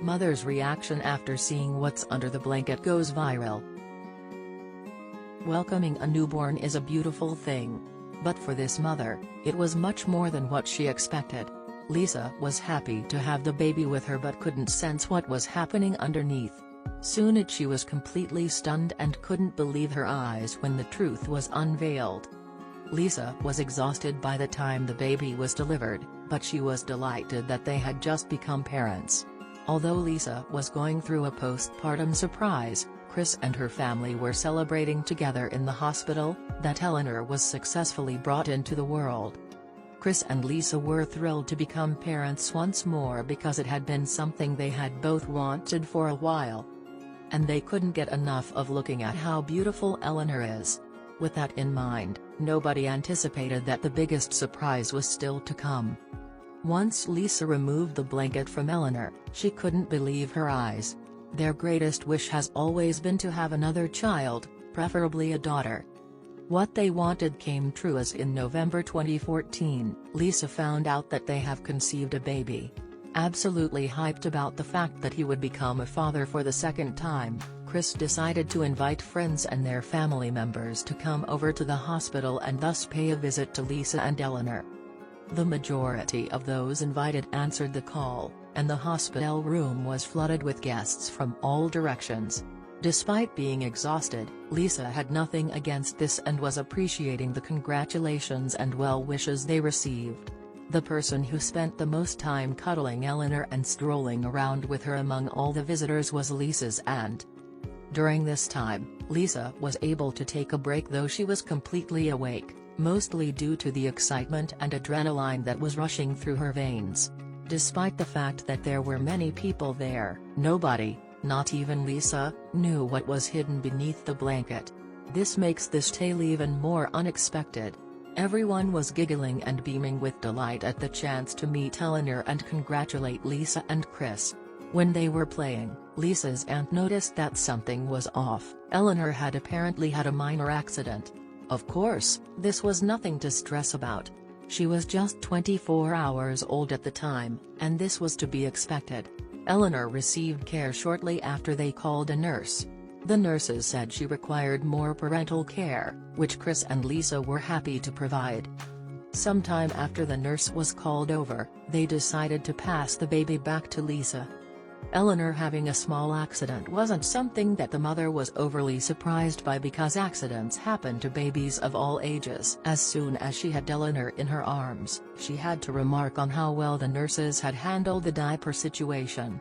Mother's reaction after seeing what's under the blanket goes viral. Welcoming a newborn is a beautiful thing. But for this mother, it was much more than what she expected. Lisa was happy to have the baby with her but couldn't sense what was happening underneath. Soon she was completely stunned and couldn't believe her eyes when the truth was unveiled. Lisa was exhausted by the time the baby was delivered, but she was delighted that they had just become parents. Although Lisa was going through a postpartum surprise, Chris and her family were celebrating together in the hospital that Eleanor was successfully brought into the world. Chris and Lisa were thrilled to become parents once more because it had been something they had both wanted for a while. And they couldn't get enough of looking at how beautiful Eleanor is. With that in mind, nobody anticipated that the biggest surprise was still to come. Once Lisa removed the blanket from Eleanor, she couldn't believe her eyes. Their greatest wish has always been to have another child, preferably a daughter. What they wanted came true as in November 2014, Lisa found out that they have conceived a baby. Absolutely hyped about the fact that he would become a father for the second time, Chris decided to invite friends and their family members to come over to the hospital and thus pay a visit to Lisa and Eleanor. The majority of those invited answered the call, and the hospital room was flooded with guests from all directions. Despite being exhausted, Lisa had nothing against this and was appreciating the congratulations and well wishes they received. The person who spent the most time cuddling Eleanor and strolling around with her among all the visitors was Lisa's aunt. During this time, Lisa was able to take a break though she was completely awake, mostly due to the excitement and adrenaline that was rushing through her veins. Despite the fact that there were many people there, nobody, not even Lisa, knew what was hidden beneath the blanket. This makes this tale even more unexpected. Everyone was giggling and beaming with delight at the chance to meet Eleanor and congratulate Lisa and Chris. When they were playing, Lisa's aunt noticed that something was off. Eleanor had apparently had a minor accident. Of course, this was nothing to stress about. She was just 24 hours old at the time, and this was to be expected. Eleanor received care shortly after they called a nurse. The nurses said she required more parental care, which Chris and Lisa were happy to provide. Sometime after the nurse was called over, they decided to pass the baby back to Lisa. Eleanor having a small accident wasn't something that the mother was overly surprised by because accidents happen to babies of all ages. As soon as she had Eleanor in her arms, she had to remark on how well the nurses had handled the diaper situation.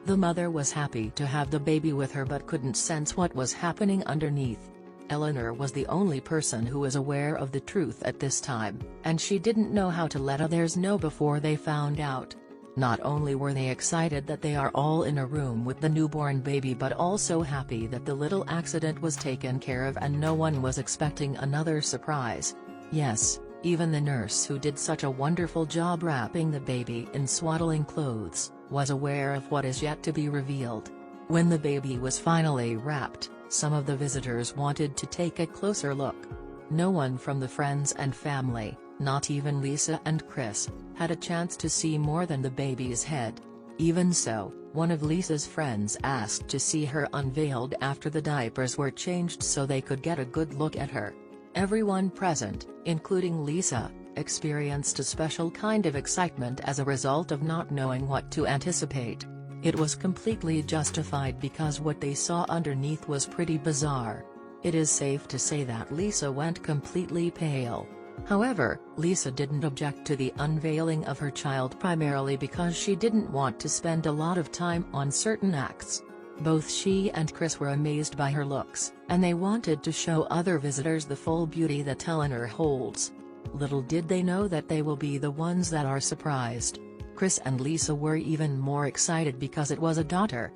The mother was happy to have the baby with her but couldn't sense what was happening underneath. Eleanor was the only person who was aware of the truth at this time, and she didn't know how to let others know before they found out. Not only were they excited that they are all in a room with the newborn baby but also happy that the little accident was taken care of and no one was expecting another surprise. Yes, even the nurse who did such a wonderful job wrapping the baby in swaddling clothes, was aware of what is yet to be revealed. When the baby was finally wrapped, some of the visitors wanted to take a closer look. No one from the friends and family, not even Lisa and Chris, had a chance to see more than the baby's head. Even so, one of Lisa's friends asked to see her unveiled after the diapers were changed so they could get a good look at her. Everyone present, including Lisa, experienced a special kind of excitement as a result of not knowing what to anticipate. It was completely justified because what they saw underneath was pretty bizarre. It is safe to say that Lisa went completely pale. However, Lisa didn't object to the unveiling of her child primarily because she didn't want to spend a lot of time on certain acts. Both she and Chris were amazed by her looks, and they wanted to show other visitors the full beauty that Eleanor holds. Little did they know that they will be the ones that are surprised. Chris and Lisa were even more excited because it was a daughter.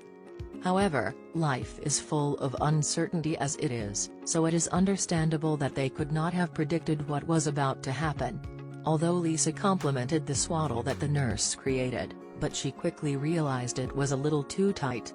However, life is full of uncertainty as it is, so it is understandable that they could not have predicted what was about to happen. Although Lisa complimented the swaddle that the nurse created, but she quickly realized it was a little too tight.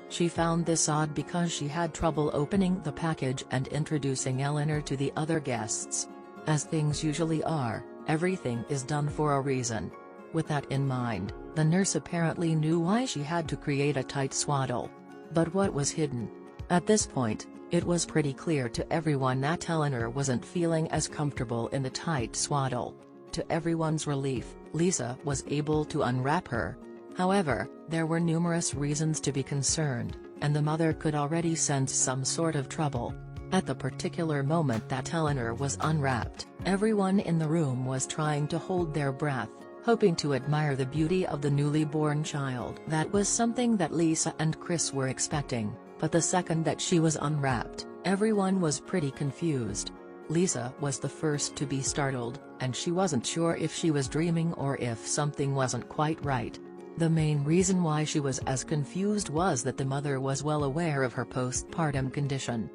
She found this odd because she had trouble opening the package and introducing Eleanor to the other guests. As things usually are, everything is done for a reason. With that in mind, the nurse apparently knew why she had to create a tight swaddle. But what was hidden? At this point, it was pretty clear to everyone that Eleanor wasn't feeling as comfortable in the tight swaddle. To everyone's relief, Lisa was able to unwrap her. However, there were numerous reasons to be concerned, and the mother could already sense some sort of trouble. At the particular moment that Eleanor was unwrapped, everyone in the room was trying to hold their breath, hoping to admire the beauty of the newly born child. That was something that Lisa and Chris were expecting, but the second that she was unwrapped, everyone was pretty confused. Lisa was the first to be startled, and she wasn't sure if she was dreaming or if something wasn't quite right. The main reason why she was as confused was that the mother was well aware of her postpartum condition.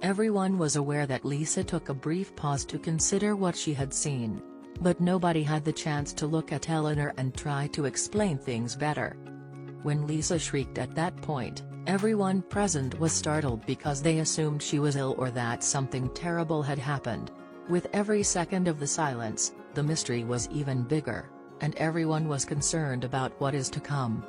Everyone was aware that Lisa took a brief pause to consider what she had seen. But nobody had the chance to look at Eleanor and try to explain things better. When Lisa shrieked at that point, everyone present was startled because they assumed she was ill or that something terrible had happened. With every second of the silence, the mystery was even bigger, and everyone was concerned about what is to come.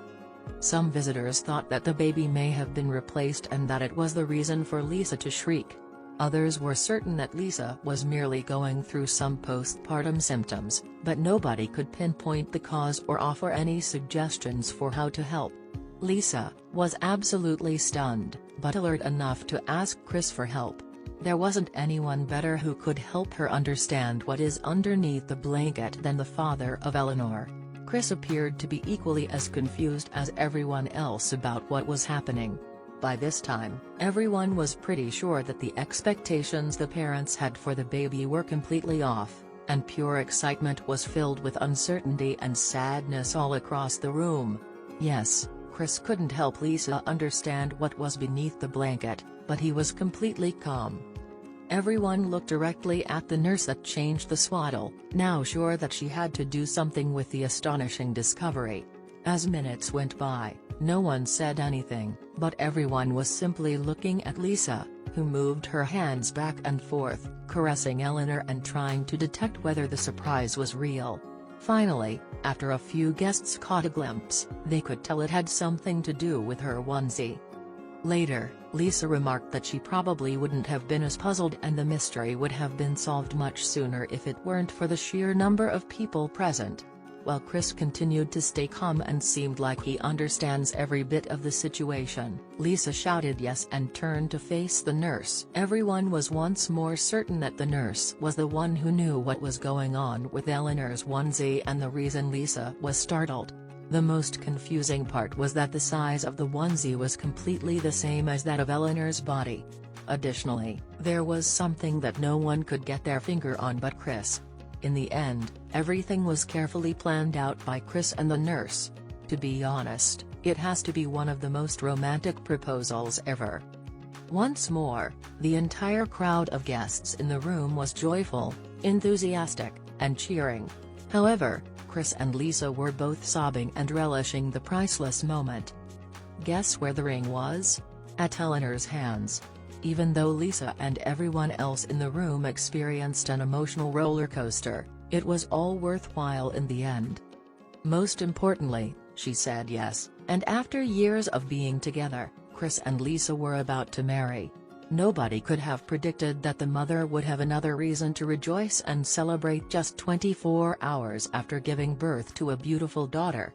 Some visitors thought that the baby may have been replaced and that it was the reason for Lisa to shriek. Others were certain that Lisa was merely going through some postpartum symptoms, but nobody could pinpoint the cause or offer any suggestions for how to help. Lisa was absolutely stunned, but alert enough to ask Chris for help. There wasn't anyone better who could help her understand what is underneath the blanket than the father of Eleanor. Chris appeared to be equally as confused as everyone else about what was happening. By this time, everyone was pretty sure that the expectations the parents had for the baby were completely off, and pure excitement was filled with uncertainty and sadness all across the room. Yes, Chris couldn't help Lisa understand what was beneath the blanket, but he was completely calm. Everyone looked directly at the nurse that changed the swaddle, now sure that she had to do something with the astonishing discovery. As minutes went by, no one said anything, but everyone was simply looking at Lisa, who moved her hands back and forth, caressing Eleanor and trying to detect whether the surprise was real. Finally, after a few guests caught a glimpse, they could tell it had something to do with her onesie. Later, Lisa remarked that she probably wouldn't have been as puzzled and the mystery would have been solved much sooner if it weren't for the sheer number of people present. While Chris continued to stay calm and seemed like he understands every bit of the situation, Lisa shouted yes and turned to face the nurse. Everyone was once more certain that the nurse was the one who knew what was going on with Eleanor's onesie and the reason Lisa was startled. The most confusing part was that the size of the onesie was completely the same as that of Eleanor's body. Additionally, there was something that no one could get their finger on but Chris. In the end, everything was carefully planned out by Chris and the nurse. To be honest, it has to be one of the most romantic proposals ever. Once more, the entire crowd of guests in the room was joyful, enthusiastic, and cheering. However, Chris and Lisa were both sobbing and relishing the priceless moment. Guess where the ring was? At Eleanor's hands. Even though Lisa and everyone else in the room experienced an emotional roller coaster, it was all worthwhile in the end. Most importantly, she said yes, and after years of being together, Chris and Lisa were about to marry. Nobody could have predicted that the mother would have another reason to rejoice and celebrate just 24 hours after giving birth to a beautiful daughter.